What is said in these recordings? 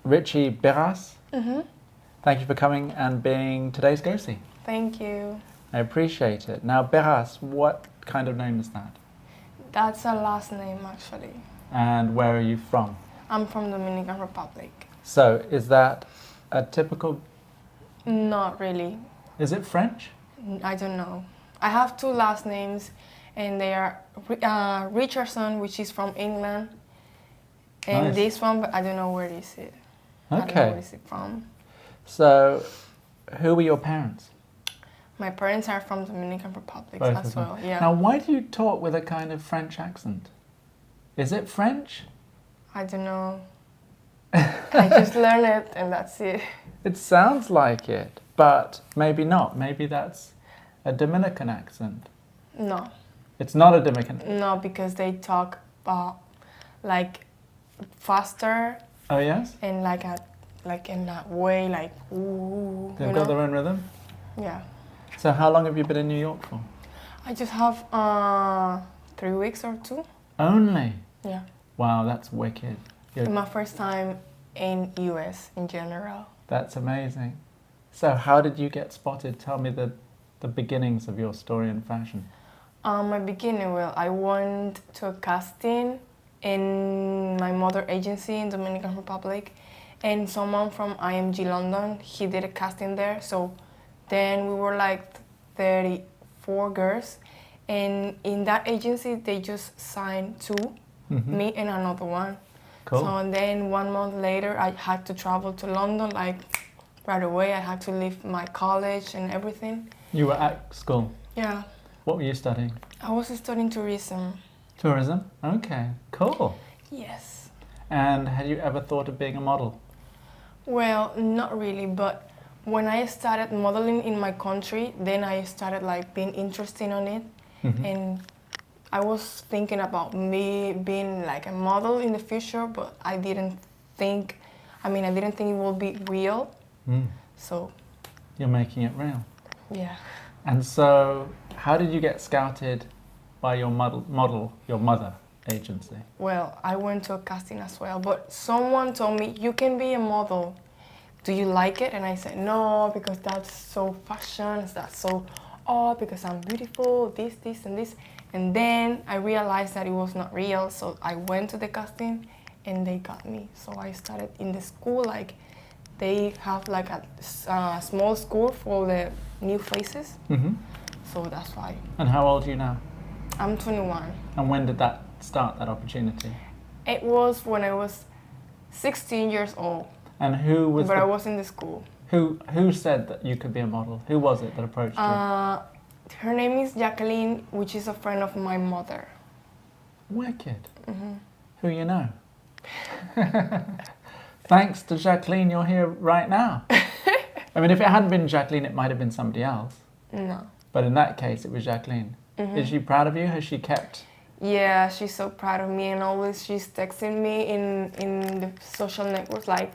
Richie Beras. Mm-hmm. Thank you for coming and being today's ghostie. Thank you. I appreciate it. Now, Beras, what kind of name is that? That's a last name, actually. And where are you from? I'm from Dominican Republic. So, is that a typical... Not really. Is it French? I don't know. I have two last names, and they are Richardson, which is from England, and Nice. this one, but I don't know where is it. I don't know Okay. where is it from. So, who were your parents? My parents are from Dominican Republic Both as of them. well. Yeah. Now, why do you talk with a kind of French accent? Is it French? I don't know. I just learned it, and that's it. It sounds like it, but maybe not. Maybe that's a Dominican accent. No. It's not a Dominican. No, because they talk like faster Oh, yes? and like in that way, like ooh. They've you got know? their own rhythm? Yeah. So how long have you been in New York for? I just have 3 weeks or 2. Only? Yeah. Wow, that's wicked. It's my first time in US in general. That's amazing. So how did you get spotted? Tell me the beginnings of your story in fashion. My beginning, well, I went to a casting in my mother agency in Dominican Republic, and someone from IMG London, he did a casting there. So then we were like 34 girls, and in that agency they just signed 2, me and another one. Cool. So then 1 month later I had to travel to London, like right away. I had to leave my college and everything. You were at school. Yeah. What were you studying? I was studying tourism. Tourism? Okay, cool. Yes. And had you ever thought of being a model? Well, not really, but when I started modeling in my country, then I started like being interested in it. And I was thinking about me being like a model in the future, but I didn't think it would be real. So, You're making it real. yeah. And so, how did you get scouted by your your mother agency? Well, I went to a casting as well, but someone told me, you can be a model. Do you like it? And I said, no, because that's so fashion, that's so because I'm beautiful, this, and this. And then I realized that it was not real, so I went to the casting and they got me. So I started in the school, like they have like a small school for the new faces. So that's why. And how old are you now? I'm 21. And when did that start, that opportunity? It was when I was 16 years old. And who was I was in the school. Who said that you could be a model? Who was it that approached you? Her name is Jacqueline, which is a friend of my mother. Wicked. Who you know? Thanks to Jacqueline, you're here right now. I mean, if it hadn't been Jacqueline, it might have been somebody else. No. But in that case, it was Jacqueline. Is she proud of you? Has she kept... Yeah, she's so proud of me, and always she's texting me in the social networks like,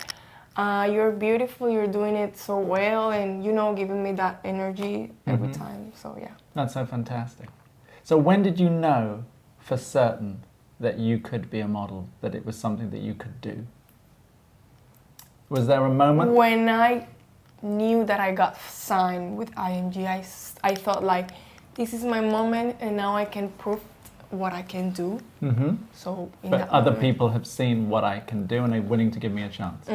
you're beautiful, you're doing it so well, and giving me that energy every time. So yeah. That's so fantastic. So when did you know for certain that you could be a model, that it was something that you could do? Was there a moment? When I knew that I got signed with IMG, I thought like, this is my moment, and now I can prove what I can do. So but other people have seen what I can do and are willing to give me a chance.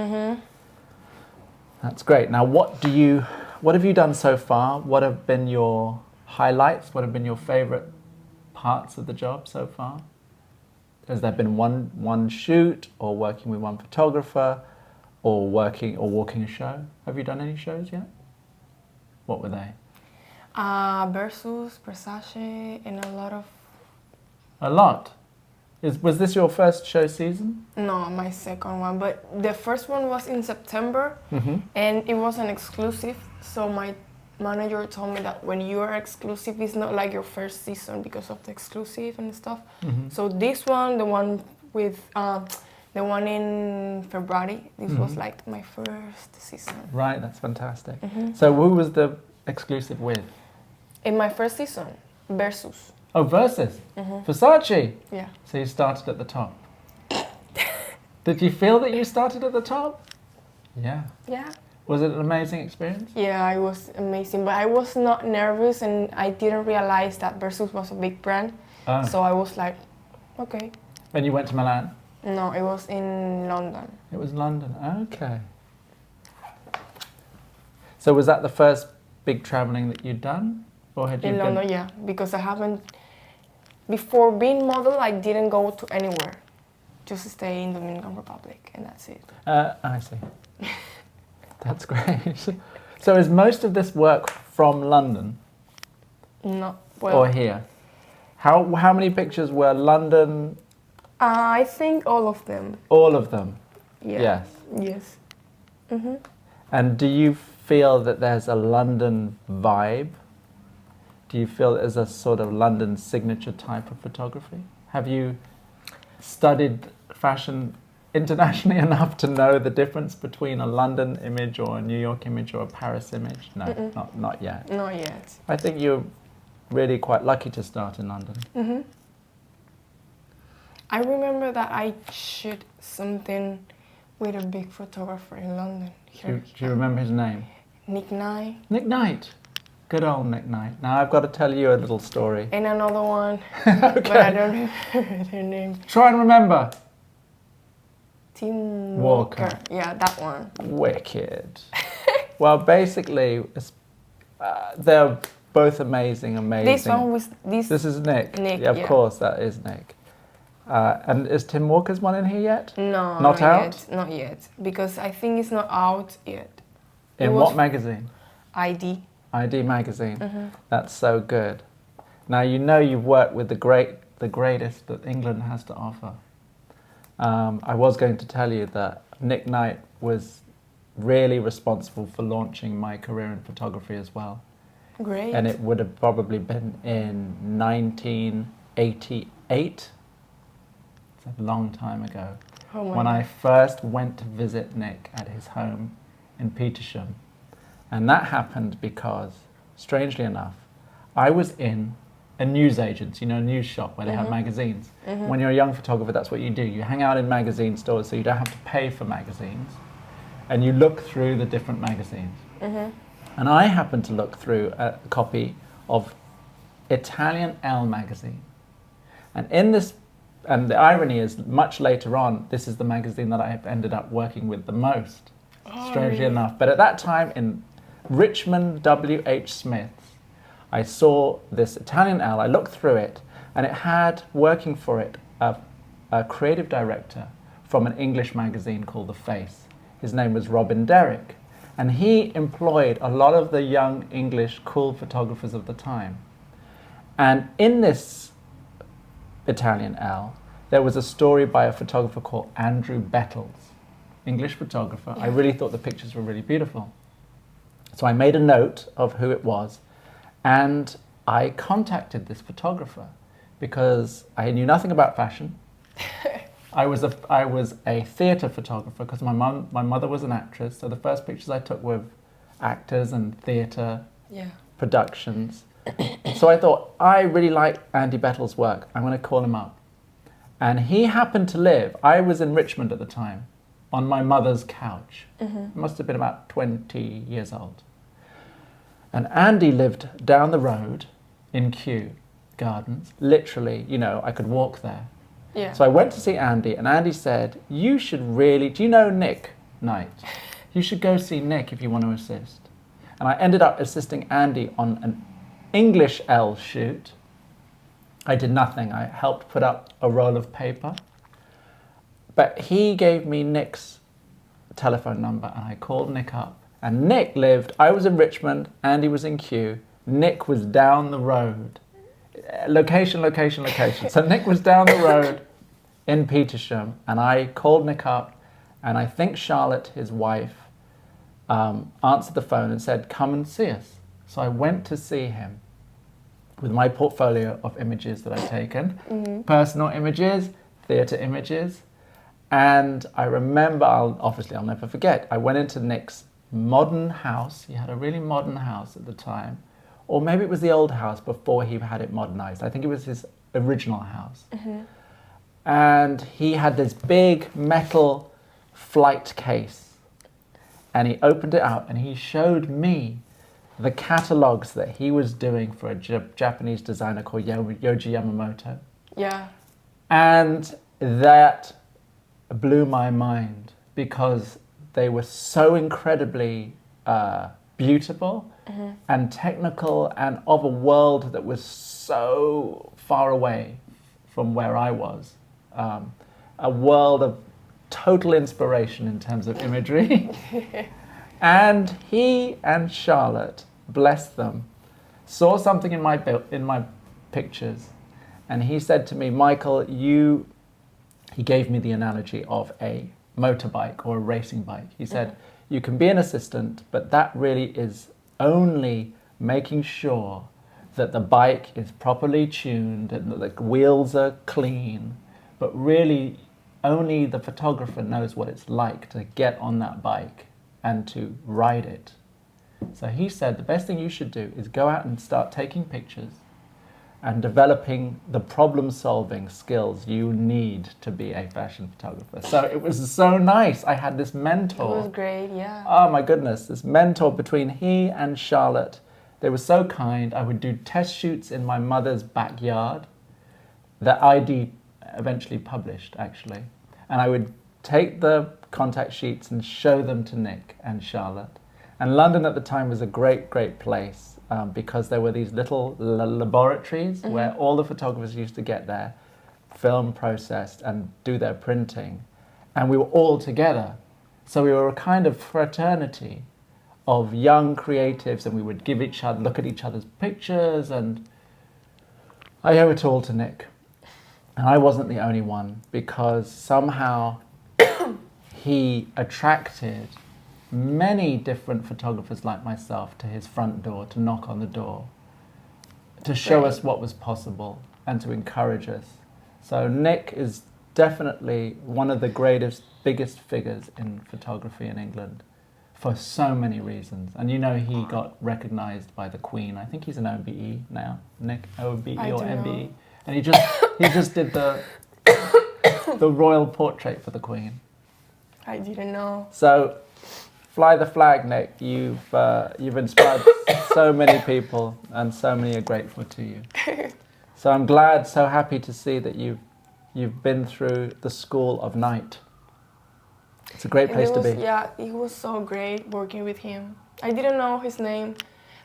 That's great. Now, what have you done so far? What have been your highlights? What have been your favorite parts of the job so far? Has there been one shoot, or working with one photographer, or walking a show? Have you done any shows yet? What were they? Versus, Versace, and a lot of... A lot? Was this your first show season? No, my second one. But the first one was in September, and it was an exclusive. So my manager told me that when you are exclusive, it's not like your first season because of the exclusive and stuff. So this one, the one with the one in February, this was like my first season. Right, that's fantastic. So who was the exclusive with? In my first season, Versus. Oh, Versus? Versace? Yeah. So you started at the top. Did you feel that you started at the top? Yeah. Yeah. Was it an amazing experience? Yeah, it was amazing, but I was not nervous and I didn't realize that Versus was a big brand. Oh. So I was like, okay. And you went to Milan? No, it was in London. It was London. Okay. So was that the first big traveling that you'd done? Or had you In been? London, yeah, because I haven't, before being model, I didn't go to anywhere. Just stay in Dominican Republic and that's it. I see. That's great. So is most of this work from London No, well, or here? How many pictures were London? I think all of them. All of them? Yeah. Yes. Yes. Mm-hmm. And do you feel that there's a London vibe? Do you feel there's a sort of London signature type of photography? Have you studied fashion internationally enough to know the difference between a London image or a New York image or a Paris image? No, not yet. Not yet. I think you're really quite lucky to start in London. Mm-hmm. I remember that I shot something with a big photographer in London. Do you remember his name? Nick Nye. Nick Knight. Good old Nick Knight. Now I've got to tell you a little story. And another one, Okay. but I don't remember their name. Try and remember. Tim Walker. Walker. Yeah, that one. Wicked. Well, basically, they're both amazing. This one was This is Nick. Nick, Yeah, of yeah. course, that is Nick. And is Tim Walker's one in here yet? No, Not out? yet. Not yet, because I think it's not out yet. It In was what magazine? ID. ID magazine. Mm-hmm. That's so good. Now you know you've worked with the greatest that England has to offer. I was going to tell you that Nick Knight was really responsible for launching my career in photography as well. Great. And it would have probably been in 1988. It's a long time ago. Oh my When I God. first went to visit Nick at his home in Petersham. And that happened because, strangely enough, I was in a newsagent, a news shop where they have magazines. When you're a young photographer, that's what you do. You hang out in magazine stores so you don't have to pay for magazines. And you look through the different magazines. And I happened to look through a copy of Italian Elle magazine. And in this, and the irony is, much later on, this is the magazine that I have ended up working with the most, strangely enough. But at that time, in Richmond W.H. Smith's, I saw this Italian Elle. I looked through it, and it had working for it a creative director from an English magazine called The Face. His name was Robin Derrick, and he employed a lot of the young English cool photographers of the time. And in this Italian Elle, there was a story by a photographer called Andrew Bettles, English photographer. I really thought the pictures were really beautiful. So I made a note of who it was, and I contacted this photographer because I knew nothing about fashion. I was a theatre photographer because my mother was an actress, so the first pictures I took were actors and theatre productions. So I thought, I really like Andy Bettles' work. I'm going to call him up. And he happened to live, I was in Richmond at the time, on my mother's couch. I must have been about 20 years old. And Andy lived down the road in Kew Gardens. Literally, I could walk there. Yeah. So I went to see Andy, and Andy said, you should really, do you know Nick Knight? You should go see Nick if you want to assist. And I ended up assisting Andy on an English Elle shoot. I did nothing. I helped put up a roll of paper. But he gave me Nick's telephone number, and I called Nick up. And Nick lived, I was in Richmond, Andy was in Kew, Nick was down the road. Location. So Nick was down the road in Petersham, and I called Nick up, and I think Charlotte, his wife, answered the phone and said, come and see us. So I went to see him with my portfolio of images that I'd taken, personal images, theatre images, and I remember, I'll never forget, I went into Nick's modern house. He had a really modern house at the time, or maybe it was the old house before he had it modernized. I think it was his original house. And he had this big metal flight case, and he opened it out and he showed me the catalogs that he was doing for a Japanese designer called Yohji Yamamoto. Yeah. And that blew my mind because they were so incredibly beautiful and technical and of a world that was so far away from where I was. A world of total inspiration in terms of imagery. And he and Charlotte, bless them, saw something in my pictures, and he said to me, Michael, he gave me the analogy of a motorbike or a racing bike. He said, you can be an assistant, but that really is only making sure that the bike is properly tuned and that the wheels are clean, but really only the photographer knows what it's like to get on that bike and to ride it. So he said the best thing you should do is go out and start taking pictures and developing the problem-solving skills you need to be a fashion photographer. So it was so nice. I had this mentor. It was great, yeah. Oh my goodness, this mentor between he and Charlotte. They were so kind. I would do test shoots in my mother's backyard that ID eventually published, actually. And I would take the contact sheets and show them to Nick and Charlotte. And London at the time was a great, great place because there were these little laboratories where all the photographers used to get their film processed and do their printing. And we were all together. So we were a kind of fraternity of young creatives, and we would look at each other's pictures, and I owe it all to Nick. And I wasn't the only one, because somehow he attracted many different photographers like myself to his front door, to knock on the door, to show us what was possible and to encourage us. So Nick is definitely one of the greatest, biggest figures in photography in England for so many reasons. And you know, he got recognized by the Queen. I think he's an OBE now, Nick, OBE or MBE. And he just did the royal portrait for the Queen. I didn't know. So, fly the flag, Nick. You've inspired so many people, and so many are grateful to you. So I'm glad, so happy to see that you've been through the school of night. It's a great place to be. Yeah, it was so great working with him. I didn't know his name.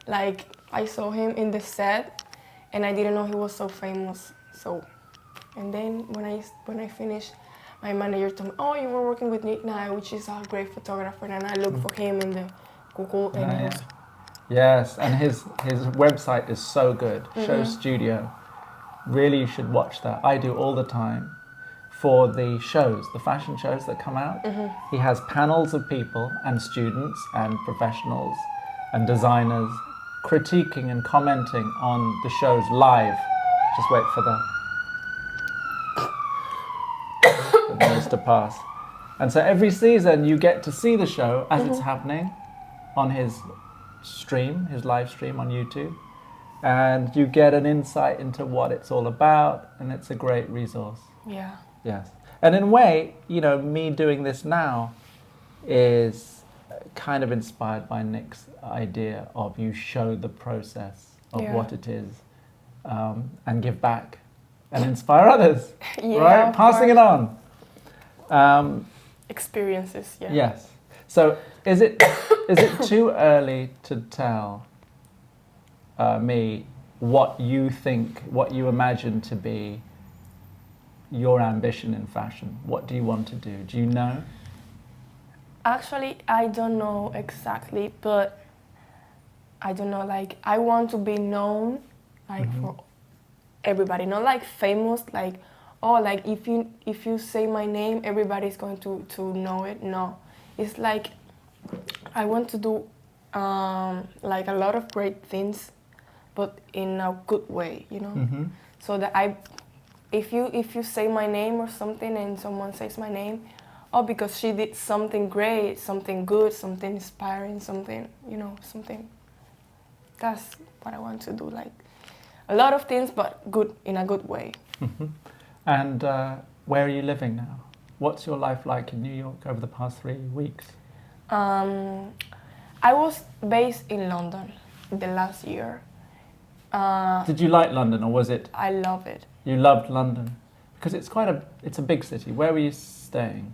Like, I saw him in the set, and I didn't know he was so famous. So, and then when I finished, my manager told me, "Oh, you were working with Nick now, which is a great photographer." And I looked for him in the Google, and he was. Yes, and his website is so good. Show Studio. Really, you should watch that. I do all the time. For the shows, the fashion shows that come out, he has panels of people and students and professionals and designers critiquing and commenting on the shows live. Just wait for the noise to pass. And so every season you get to see the show as it's happening on his stream, his live stream on YouTube. And you get an insight into what it's all about, and it's a great resource. Yeah. Yes. And in a way, you know, me doing this now is kind of inspired by Nick's idea of you show the process of what it is and give back and inspire others, right? Passing it on. Experiences, yeah. Yes. So is it too early to tell me what you think, what you imagine to be your ambition in fashion? What do you want to do? Do you know? Actually, I don't know exactly, but I don't know, like, I want to be known, like, for everybody, not like famous, like, oh, like, if you say my name, everybody's going to know it. No, it's like, I want to do, like, a lot of great things, but in a good way, you know? So that if you say my name or something and someone says my name, oh, because she did something great, something good, something inspiring, something, you know, something. That's what I want to do, like a lot of things, but good, in a good way. And where are you living now? What's your life like in New York over the past 3 weeks? I was based in London the last year. Did you like London, or was it I love it. you loved London? Because it's a big city. Where were you staying?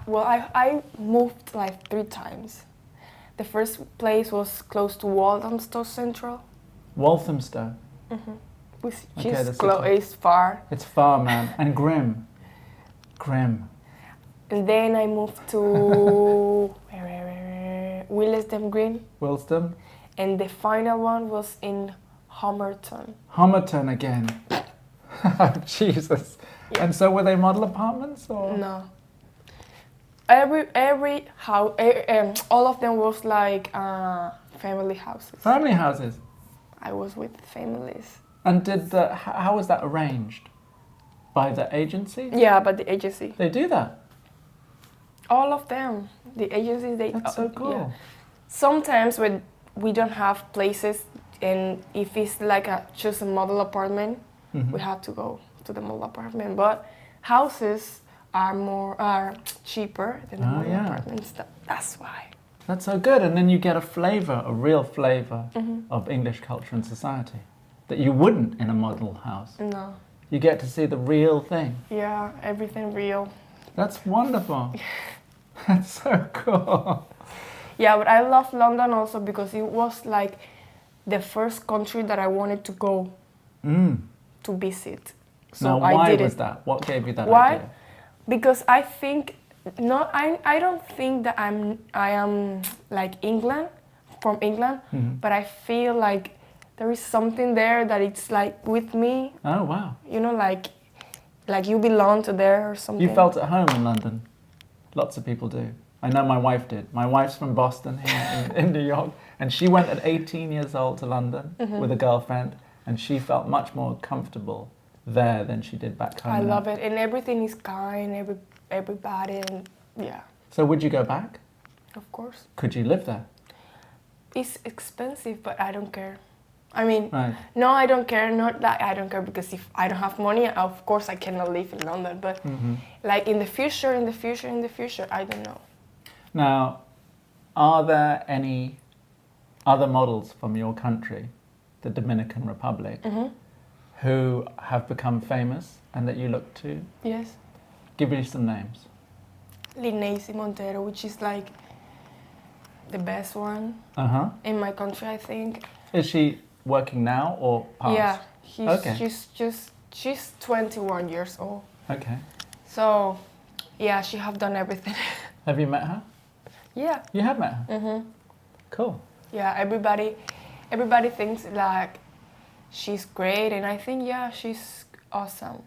Well, I moved like 3 times. The first place was close to Walthamstow Central, Walthamstow. which Okay, is the city. is far. It's far, man. And grim. Grim. And then I moved to Willesden Green, Wilston. and the final one was in Homerton. Homerton again. Jesus. Yeah. And so were they model apartments, or? No. Every house, all of them was like family houses. Family houses. I was with families. And how was that arranged? By the agency? Yeah, but the agency. They do that. All of them. The agencies, they... That's so cool. Yeah. Sometimes when we don't have places, and if it's like just a model apartment, Mhm. we have to go to the model apartment. But houses are cheaper than the Oh, model yeah. apartments. That's why. That's so good. And then you get a real flavour Mhm. of English culture and society that you wouldn't in a model house. No. You get to see the real thing. Yeah, everything real. That's wonderful. That's so cool. Yeah, but I love London also because it was like the first country that I wanted to go to visit. So Now, I why did was it. that? What gave you that Why? idea? Because I think I don't think that I am like England, from England, but I feel like there is something there that it's like with me, Oh, wow. you know, like you belong to there or something. You felt at home in London. Lots of people do. I know my wife did. My wife's from Boston here in New York, and she went at 18 years old to London with a girlfriend, and she felt much more comfortable there than she did back home. I love it, and everything is kind, everybody, and yeah, So would you go back? of course. Could you live there? It's expensive, but I don't care. I mean, Right. no, I don't care. Not that I don't care, because if I don't have money, of course I cannot live in London. But like in the future, I don't know. Now, are there any other models from your country, the Dominican Republic, who have become famous and that you look to? Yes. Give me some names. Linnaeus Montero, which is like the best one Uh-huh. in my country, I think. Is she working now or past? Yeah, Okay. she's 21 years old. Okay. So, yeah, she have done everything. Have you met her? Yeah. You have met her? Cool. Yeah, everybody thinks like she's great, and I think, yeah, she's awesome.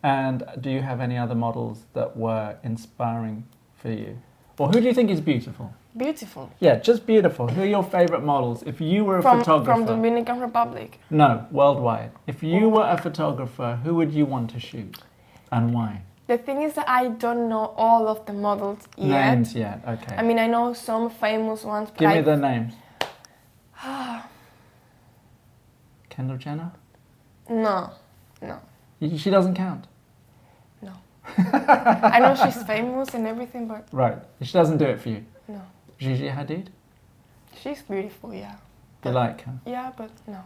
And do you have any other models that were inspiring for you? Or who do you think is beautiful? Beautiful. Yeah, just beautiful. Who are your favorite models? If you were a photographer... From Dominican Republic. No, worldwide. If you were a photographer, who would you want to shoot? And why? The thing is that I don't know all of the models yet. Names yet, okay. I mean, I know some famous ones, but Give me their names. Kendall Jenner? No. She doesn't count? No. I know she's famous and everything, but Right. She doesn't do it for you? no. Gigi Hadid? She's beautiful, yeah. You like her? Yeah, but no.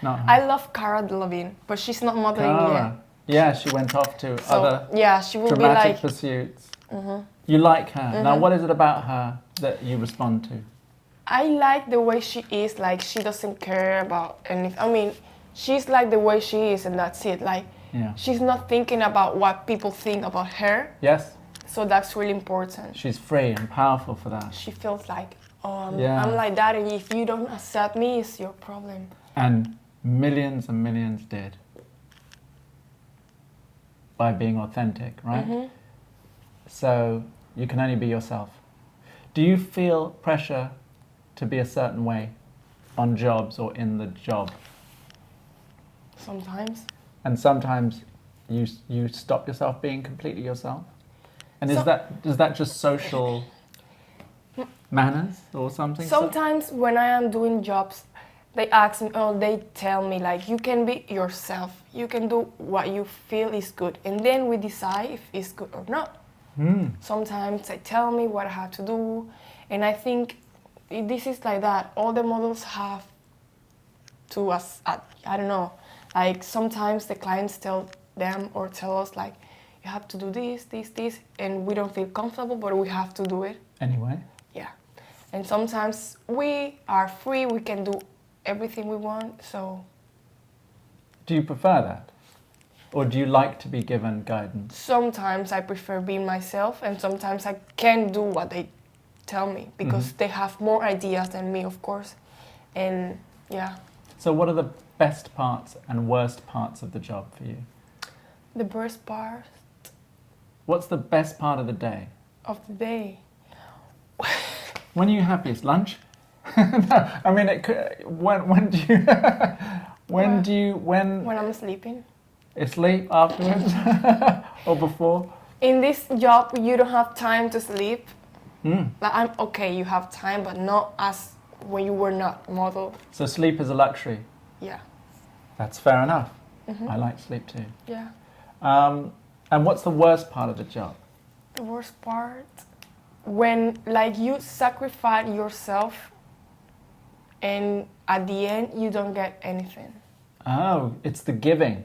Not her? I love Cara Delevingne, but she's not modeling Cara. Yeah, she went off to yet. So, other yeah, she will be dramatic like... pursuits. You like her. Now, what is it about her that you respond to? I like the way she is, like she doesn't care about anything. I mean, she's like the way she is, and that's it. Like, Yeah. she's not thinking about what people think about her, Yes? so that's really important. She's free and powerful for that. She feels like, oh, Yeah. I'm like that, and if you don't accept me, it's your problem. And millions did. By being authentic, right? So you can only be yourself. Do you feel pressure to be a certain way on jobs or in the job? Sometimes. And sometimes you stop yourself being completely yourself? And So- is that just social manners or something? Sometimes when I am doing jobs, they ask me, or they tell me, like, you can be yourself. You can do what you feel is good. And then we decide if it's good or not. Sometimes they tell me what I have to do, and I think this is like that. All the models have to us. I don't know. Like sometimes the clients tell them or tell us like, you have to do this, this, this, and we don't feel comfortable, but we have to do it. Anyway. Yeah. And sometimes we are free, we can do everything we want, so. Do you prefer that? Or do you like to be given guidance? Sometimes I prefer being myself, and sometimes I can't do what they tell me because they have more ideas than me, of course. And yeah. So what are the best parts and worst parts of the job for you? The worst part What's the best part of the day? of the day. When are you happiest? Lunch? No, I mean, it could, when do you when When I'm sleeping. sleep afterwards or before? In this job, you don't have time to sleep. Like I'm okay, you have time, but not as when you were not model. So sleep is a luxury. Yeah. That's fair enough. I like sleep too. Yeah. And what's the worst part of the job? The worst part, when like you sacrifice yourself, and at the end you don't get anything. Oh, it's the giving.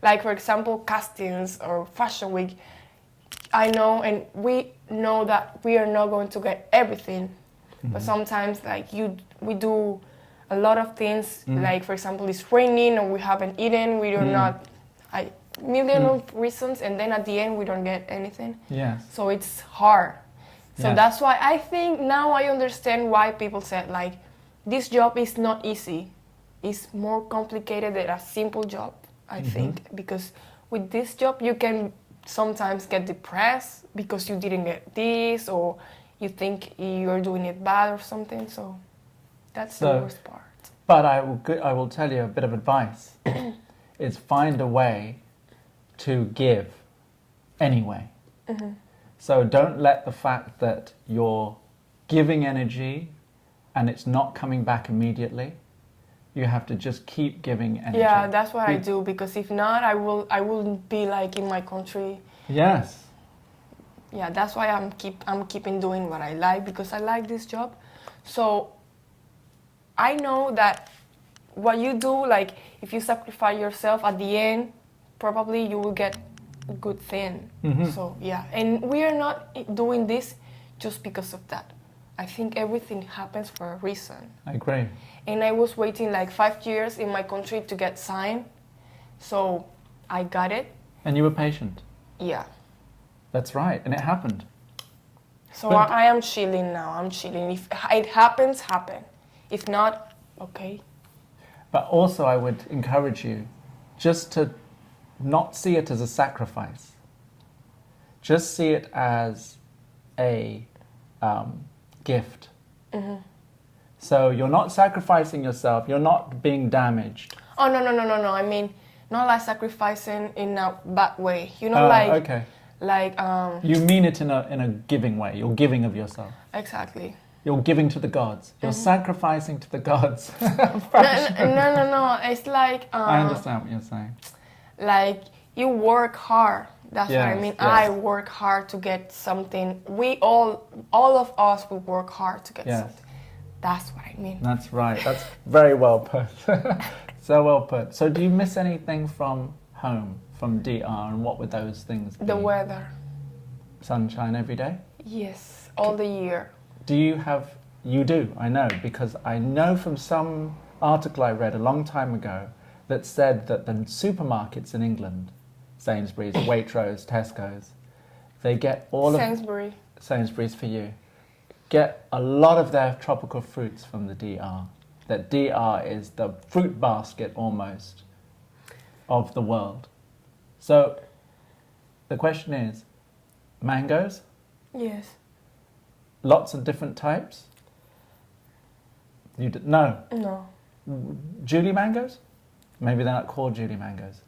Like for example, castings or fashion week. I know, and we know that we are not going to get everything, but sometimes like we do a lot of things. Like for example, it's raining or we haven't eaten. We do not. Million of reasons, and then at the end we don't get anything. Yes. So it's hard. So Yes. that's why I think now I understand why people said like, this job is not easy. It's more complicated than a simple job, I think. Because with this job you can sometimes get depressed because you didn't get this, or you think you're doing it bad or something. So that's the worst part. But I will tell you a bit of advice. Is find a way to give anyway. So don't let the fact that you're giving energy and it's not coming back immediately. You have to just keep giving energy. Yeah, that's what I do, because if not, I wouldn't be like in my country. Yes. Yeah, that's why I'm keeping doing what I like, because I like this job. So I know that what you do, like if you sacrifice yourself at the end, probably you will get a good thing. So yeah, and we are not doing this just because of that. I think everything happens for a reason. I agree. And I was waiting like 5 years in my country to get signed, so I got it. And you were patient. Yeah. That's right, and it happened. So I am chilling now. I'm chilling. If it happens, happen. If not, okay. But also I would encourage you just to not see it as a sacrifice. Just see it as a gift. So you're not sacrificing yourself. You're not being damaged. Oh, no. I mean, not like sacrificing in a bad way. You know, like... Okay. Like... You mean it in a giving way. You're giving of yourself. Exactly. You're giving to the gods. You're sacrificing to the gods. No. It's like... I understand what you're saying. Like, you work hard. That's what I mean. Yes. I work hard to get something. We all of us will work hard to get something. That's what I mean. That's right. That's very well put. So well put. So do you miss anything from home, from DR, and what would those things be? The weather. Sunshine every day? Yes, all the year. Do you have... You do, I know, because I know from some article I read a long time ago that said that the supermarkets in England, Sainsbury's, Waitrose, Tesco's, they get all of... Sainsbury's for you. Get a lot of their tropical fruits from the DR. That DR is the fruit basket almost of the world. So the question is, mangoes? Yes. Lots of different types? No. No. Julie mangoes? Maybe they're not called Julie mangoes.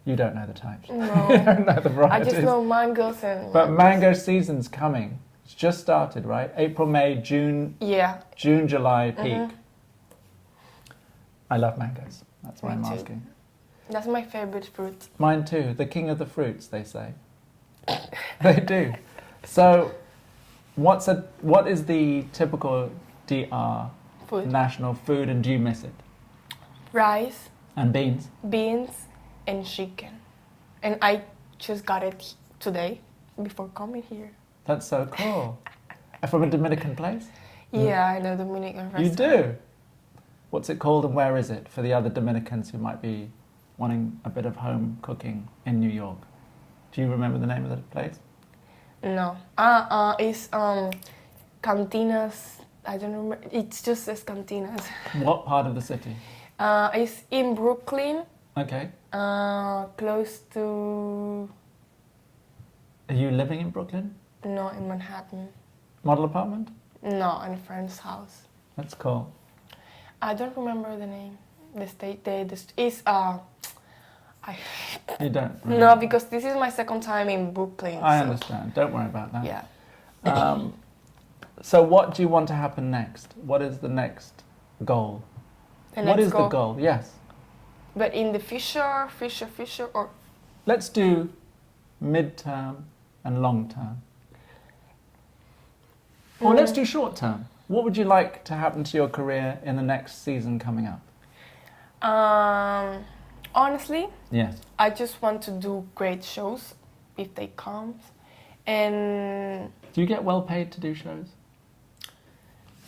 You don't know the types. No. You don't know the varieties. I just know mangoes and... But mango season's coming. It's just started, right? April, May, June. Yeah. June, July, peak. I love mangoes. That's why I'm asking. That's my favorite fruit. Mine too. The king of the fruits, they say. They do. So, what is the typical DR Food. national food, and do you miss it? Rice, And beans. beans, and chicken. And I just got it today before coming here. That's so cool. From a Dominican place? Yeah, I know Dominican restaurant. You do? What's it called and where is it for the other Dominicans who might be wanting a bit of home cooking in New York? Do you remember the name of the place? No. It's Cantinas. I don't remember. It just says Cantinas. What part of the city? It's in Brooklyn. Okay. Close to... Are you living in Brooklyn? No, in Manhattan. Model apartment? No, in a friend's house. That's cool. I don't remember the name. The state. It's You don't? No, remember. because this is my second time in Brooklyn. I so- understand. Don't worry about that. Yeah. So what do you want to happen next? What is the next goal? What next is the goal? Yes. But in the future, or Let's do mid-term and long-term. Or let's do short-term. What would you like to happen to your career in the next season coming up? honestly, Yes. I just want to do great shows if they come, and Do you get well paid to do shows?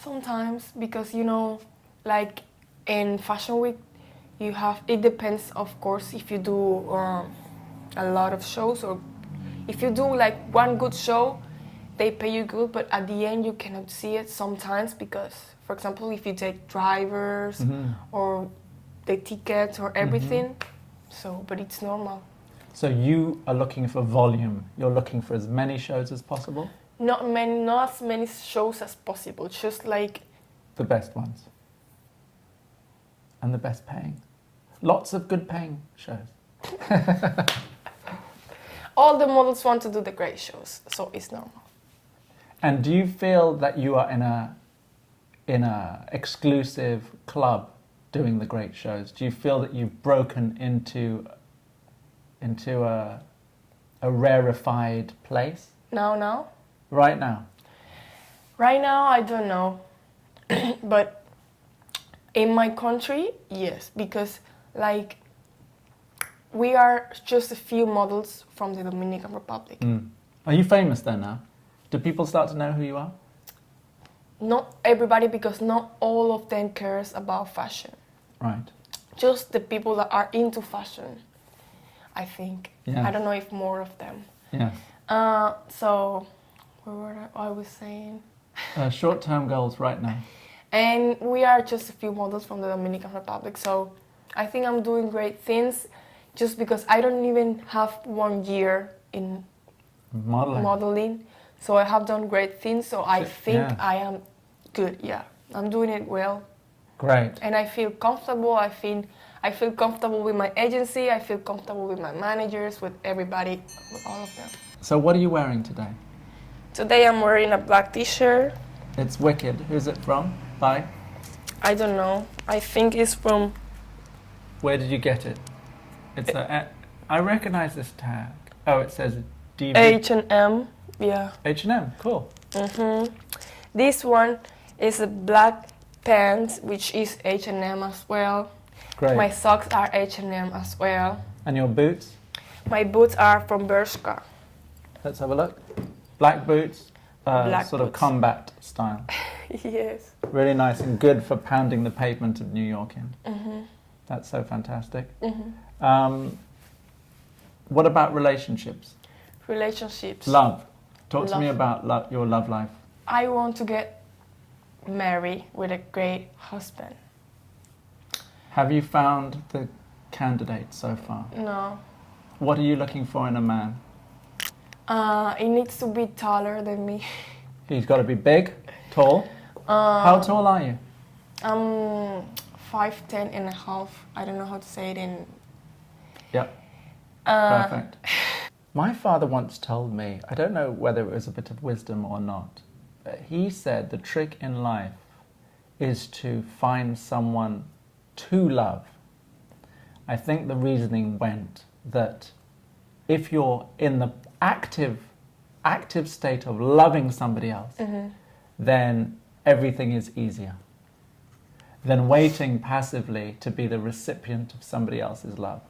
sometimes because like in Fashion Week, you have it depends of course if you do a lot of shows or if you do like one good show, they pay you good, but at the end you cannot see it sometimes because, for example, if you take drivers or the tickets or everything, but it's normal. So you are looking for volume. You're looking for as many shows as possible? Not as many shows as possible, just like The best ones. And the best paying. Lots of good paying shows. all the models want to do the great shows, so it's normal. And do you feel that you are in a exclusive club doing the great shows? Do you feel that you've broken into a rarefied place Now? right now? Right now, I don't know. But in my country, yes, because like we are just a few models from the Dominican Republic. Are you famous then now? Do people start to know who you are? Not everybody, because not all of them cares about fashion. Right. Just the people that are into fashion, I think. Yeah. I don't know if more of them. Yes. So, I was saying? Short-term goals right now. And we are just a few models from the Dominican Republic, so I think I'm doing great things just because I don't even have 1 year in modeling. So I have done great things, so I think I am good, yeah. I'm doing it well. Great. And I feel comfortable. I feel comfortable with my agency. I feel comfortable with my managers, with everybody, with all of them. So what are you wearing today? Today I'm wearing a black t-shirt. It's wicked. Who's it from? By? I don't know. I think it's from... Where did you get it? It's I recognize this tag. Oh, it says DV. H&M, yeah. H&M, cool. This one is a black pants, which is H&M as well. Great. My socks are H&M as well. And your boots? My boots are from Bershka. Let's have a look. Black boots, Black sort of boots. combat style. Yes. Really nice and good for pounding the pavement of New York in. That's so fantastic. What about relationships? Relationships. Love. Talk to me Love. about your love life. I want to get married with a great husband. Have you found the candidate so far? No. What are you looking for in a man? He needs to be taller than me. He's got to be big, tall. How tall are you? I'm 5'10" and a half. I don't know how to say it in... Yep. Perfect. My father once told me, I don't know whether it was a bit of wisdom or not, but he said the trick in life is to find someone to love. I think the reasoning went that if you're in the active state of loving somebody else, then everything is easier than waiting passively to be the recipient of somebody else's love.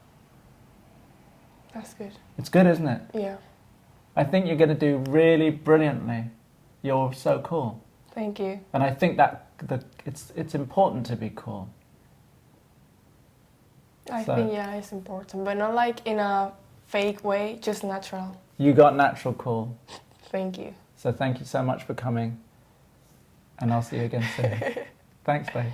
That's good. It's good, isn't it? Yeah. I think you're going to do really brilliantly. You're so cool. Thank you. And I think that it's important to be cool. I think, yeah, it's important, but not like in a fake way, just natural. You got natural cool. Thank you. So thank you so much for coming. And I'll see you again soon. Thanks, babe.